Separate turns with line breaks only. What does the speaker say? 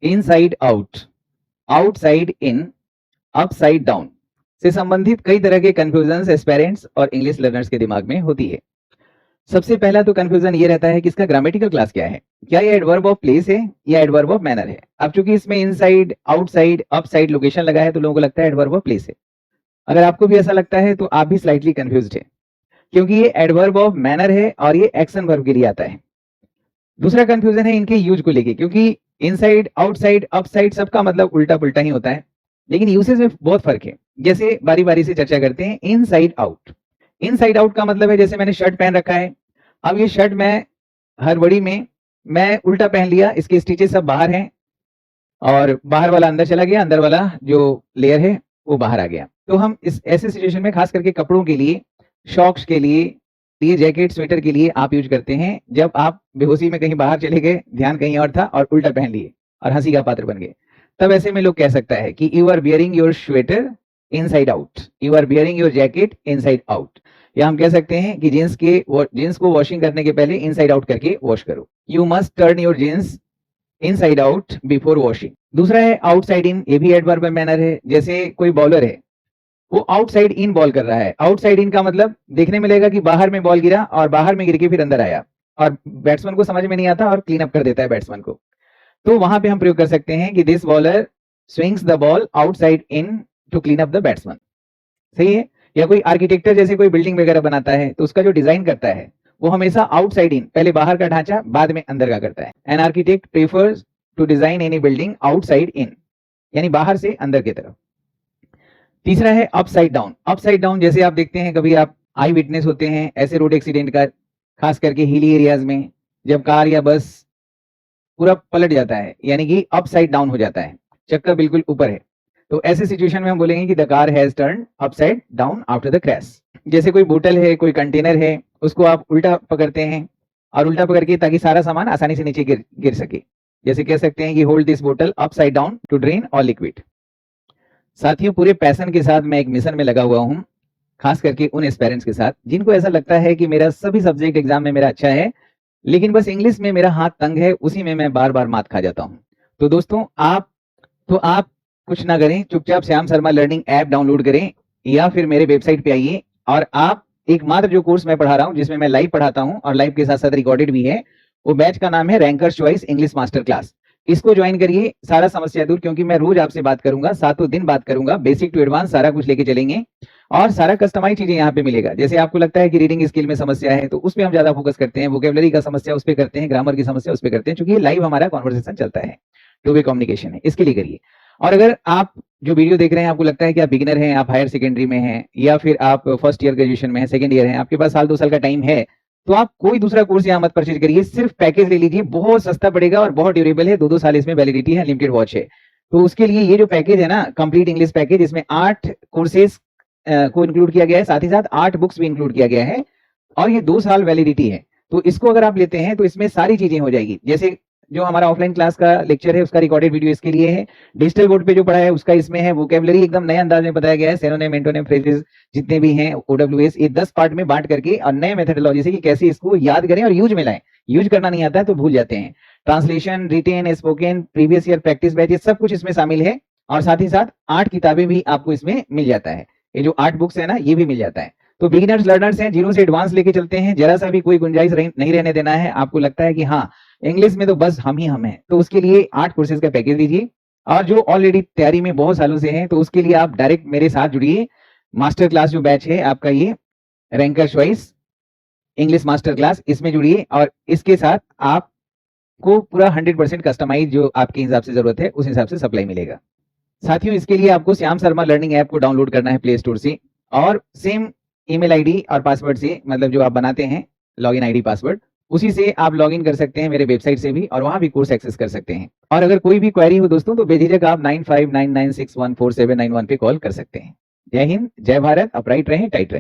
Inside out, outside in, upside down से संबंधित कई तरह के कंफ्यूजन एस्पेरेंट्स और इंग्लिश लर्नर्स के दिमाग में होती है। सबसे पहला तो कंफ्यूजन ये रहता है कि इसका ग्रामेटिकल क्लास क्या है, क्या ये एडवर्ब ऑफ प्लेस है या एडवर्ब ऑफ मैनर है। अब चूंकि इसमें इनसाइड, आउटसाइड, अपसाइड लोकेशन लगा है तो लोगों को लगता है एडवर्ब ऑफ प्लेस है। अगर आपको भी ऐसा लगता है तो आप भी स्लाइटली कंफ्यूज्ड है, क्योंकि ये एडवर्ब ऑफ मैनर है और ये एक्शन वर्ब के लिए आता है। दूसरा कंफ्यूजन है इनके यूज को लेके, क्योंकि इनसाइड, आउटसाइड, अपसाइड सबका मतलब उल्टा पुल्टा ही होता है, लेकिन यूसेज में बहुत फर्क है। जैसे बारी बारी से चर्चा करते हैं। इनसाइड आउट, इनसाइड आउट का मतलब है जैसे मैंने शर्ट पहन रखा है, अब ये शर्ट मैं हड़बड़ी में मैं उल्टा पहन लिया, इसके स्टिचेस सब बाहर हैं और बाहर वाला अंदर चला गया, अंदर वाला जो लेयर है वो बाहर आ गया। तो हम इस ऐसे सिचुएशन में खास करके कपड़ों के लिए, शॉक्स के लिए, जैकेट, स्वेटर के लिए आप यूज करते हैं जब आप बेहोशी में कहीं बाहर चले गए, ध्यान कहीं और था और उल्टा पहन लिए और हंसी का पात्र बन गए। तब ऐसे में लोग कह सकता है कि you are wearing your sweater inside out, you are wearing your jacket inside out. या हम कह सकते हैं कि जींस को वॉशिंग करने के पहले इनसाइड आउट करके वॉश करो। You must turn your jeans inside out before washing. दूसरा है आउटसाइड इन, ये भी एडवर्ब मैनर है। जैसे कोई बॉलर है, वो आउटसाइड इन बॉल कर रहा है। आउटसाइड इन का मतलब देखने में लगेगा कि बाहर में बॉल गिरा और बाहर में गिर के फिर अंदर आया और बैट्समैन को समझ में नहीं आता और क्लीन अप कर देता है बैट्समैन को। तो वहां पे हम प्रयोग कर सकते हैं कि this bowler swings the ball outside in to clean up the batsman. सही है। या कोई आर्किटेक्चर जैसे कोई बिल्डिंग वगैरह बनाता है तो उसका जो डिजाइन करता है वो हमेशा आउटसाइड इन, पहले बाहर का ढांचा बाद में अंदर का करता है। An architect prefers to design any building outside in, यानी बाहर से अंदर की तरफ। तीसरा है अपसाइड डाउन। अपसाइड डाउन जैसे आप देखते हैं, कभी आप आई विटनेस होते हैं ऐसे रोड एक्सीडेंट का, खास करके हिली एरियाज में, जब कार या बस पूरा पलट जाता है, यानी कि अपसाइड डाउन हो जाता है, चक्का बिल्कुल ऊपर है, तो ऐसे सिचुएशन में हम बोलेंगे कि the car has turn upside down after the crash. जैसे कोई बोतल है, कोई कंटेनर है, उसको आप उल्टा पकड़ते हैं और उल्टा पकड़ के ताकि सारा सामान आसानी से नीचे गिर सके। जैसे कह सकते हैं कि होल्ड दिस बोतल upside down to drain all liquid. साथियों, पूरे पैशन के साथ मैं एक मिशन में लगा हुआ हूं, खास करके उन एस्पायरेंट्स के साथ जिनको ऐसा लगता है कि मेरा सभी सब्जेक्ट एग्जाम में मेरा अच्छा है, लेकिन बस इंग्लिश में मेरा हाथ तंग है, उसी में मैं बार बार मात खा जाता हूं। तो दोस्तों, आप कुछ ना करें, चुपचाप Shyam Sharma learning app download करें या फिर मेरे वेबसाइट पे आइए और आप एकमात्र जो कोर्स मैं पढ़ा रहा हूं, जिसमें मैं लाइव पढ़ाता हूं और लाइव के साथ साथ रिकॉर्डेड भी है, वो बैच का नाम है rankers choice English master class. इसको ज्वाइन करिए, सारा समस्या दूर, क्योंकि मैं रोज आपसे बात करूंगा, 7 दिन बात करूंगा, बेसिक टू एडवांस सारा कुछ लेके चलेंगे और सारा कस्टमाइज चीजें यहाँ पे मिलेगा। जैसे आपको लगता है कि रीडिंग स्किल में समस्या है तो उस पर हम ज्यादा फोकस करते हैं, वोकेबलरी का समस्या उस पर करते हैं, ग्रामर की समस्या उस पर करते हैं, क्योंकि लाइव हमारा कॉन्वर्सेशन चलता है, टू वे कम्युनिकेशन है, इसके लिए करिए। और अगर आप जो वीडियो देख रहे हैं आपको लगता है कि आप बिगिनर हैं, आप हायर सेकेंडरी में हैं या फिर आप फर्स्ट ईयर ग्रेजुएशन में हैं, सेकंड ईयर हैं, आपके पास साल 2 साल का टाइम है, तो आप कोई दूसरा कोर्स यहाँ मत परचेज करिए, सिर्फ पैकेज ले लीजिए, बहुत सस्ता पड़ेगा और बहुत ड्यूरेबल है, 2-2 साल इसमें वैलिडिटी है, लिमिटेड वॉच है। तो उसके लिए ये जो पैकेज है ना, कंप्लीट इंग्लिश पैकेज, इसमें 8 कोर्सेज को इंक्लूड किया गया है, साथ ही साथ 8 बुक्स भी इंक्लूड किया गया है और ये 2 साल वैलिडिटी है। तो इसको अगर आप लेते हैं तो इसमें सारी चीजें हो जाएगी। जैसे जो हमारा ऑफलाइन क्लास का लेक्चर है उसका रिकॉर्डेड वीडियो इसके लिए है, डिजिटल बोर्ड पे जो पढ़ा है उसका इसमें है, वोकेबलरी एकदम नए अंदाज में बताया गया है, सिनोनिम, एंटोनिम, फ्रेजेस जितने भी हैं, ओडब्ल्यूएस, ये 10 पार्ट में बांट करके और नए मेथोडोलॉजी से कि कैसे इसको याद करें और यूज में लाएं। यूज करना नहीं आता है तो भूल जाते हैं। Translation, written, spoken, previous year practice batch, ये सब कुछ इसमें शामिल है और साथ ही साथ 8 किताबें भी आपको इसमें मिल जाता है। ये जो 8 बुक्स है ना, ये भी मिल जाता है। तो बिगिनर्स लर्नर्स हैं, 0 से एडवांस लेके चलते हैं, जरा सा भी कोई गुंजाइश नहीं रहने देना है। आपको लगता है कि हाँ इंग्लिश में तो बस हम ही हम हैं, तो उसके लिए 8 कोर्सेज का पैकेज लीजिए। और जो ऑलरेडी तैयारी में बहुत सालों से हैं तो उसके लिए आप डायरेक्ट मेरे साथ जुड़िए। मास्टर क्लास जो बैच है आपका, ये ranker choice English master class, इसमें जुड़िए और इसके साथ आपको पूरा 100% कस्टमाइज जो आपके हिसाब से जरूरत है उस हिसाब से सप्लाई मिलेगा। साथियों, इसके लिए आपको श्याम शर्मा लर्निंग ऐप को डाउनलोड करना है प्ले स्टोर से और सेम ईमेल आईडी और पासवर्ड से, मतलब जो आप बनाते हैं लॉगिन आईडी पासवर्ड, उसी से आप लॉगिन कर सकते हैं मेरे वेबसाइट से भी और वहां भी कोर्स एक्सेस कर सकते हैं। और अगर कोई भी क्वेरी हो दोस्तों तो बेझिझक आप 9599614791 पे कॉल कर सकते हैं। जय हिंद, जय भारत, अपराइट रहें, टाइट रहें।